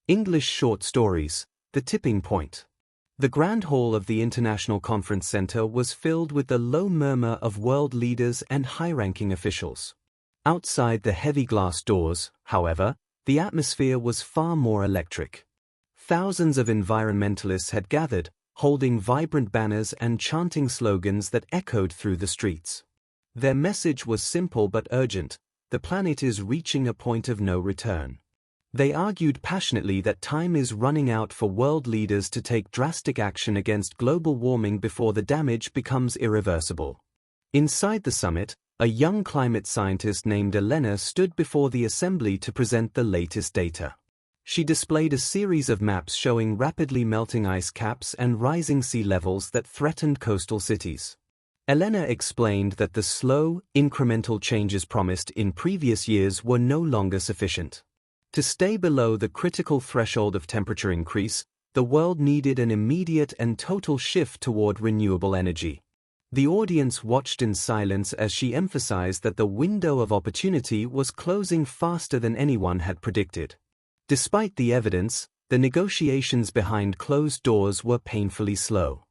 English Short Stories, The Tipping Point. The Grand Hall of the International Conference Center was filled with the low murmur of world leaders and high-ranking officials. Outside the heavy glass doors, however, the atmosphere was far more electric. Thousands of environmentalists had gathered, holding vibrant banners and chanting slogans that echoed through the streets. Their message was simple but urgent: the planet is reaching a point of no return. They argued passionately that time is running out for world leaders to take drastic action against global warming before the damage becomes irreversible. Inside the summit, a young climate scientist named Elena stood before the assembly to present the latest data. She displayed a series of maps showing rapidly melting ice caps and rising sea levels that threatened coastal cities. Elena explained that the slow, incremental changes promised in previous years were no longer sufficient. To stay below the critical threshold of temperature increase, the world needed an immediate and total shift toward renewable energy. The audience watched in silence as she emphasized that the window of opportunity was closing faster than anyone had predicted. Despite the evidence, the negotiations behind closed doors were painfully slow.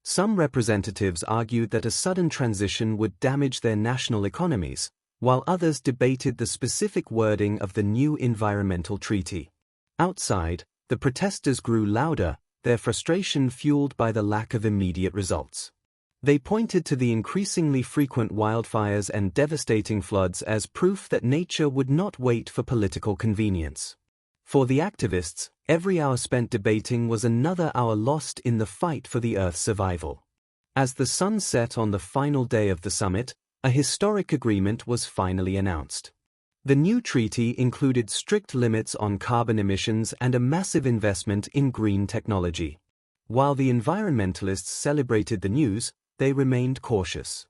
Some representatives argued that a sudden transition would damage their national economies, while others debated the specific wording of the new environmental treaty. Outside, the protesters grew louder, their frustration fueled by the lack of immediate results. They pointed to the increasingly frequent wildfires and devastating floods as proof that nature would not wait for political convenience. For the activists, every hour spent debating was another hour lost in the fight for the Earth's survival. As the sun set on the final day of the summit, a historic agreement was finally announced. The new treaty included strict limits on carbon emissions and a massive investment in green technology. While the environmentalists celebrated the news, they remained cautious.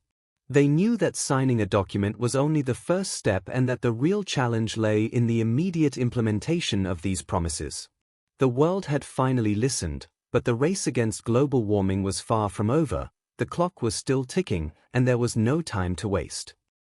They knew that signing a document was only the first step and that the real challenge lay in the immediate implementation of these promises. The world had finally listened, but the race against global warming was far from over. The clock was still ticking, and there was no time to waste.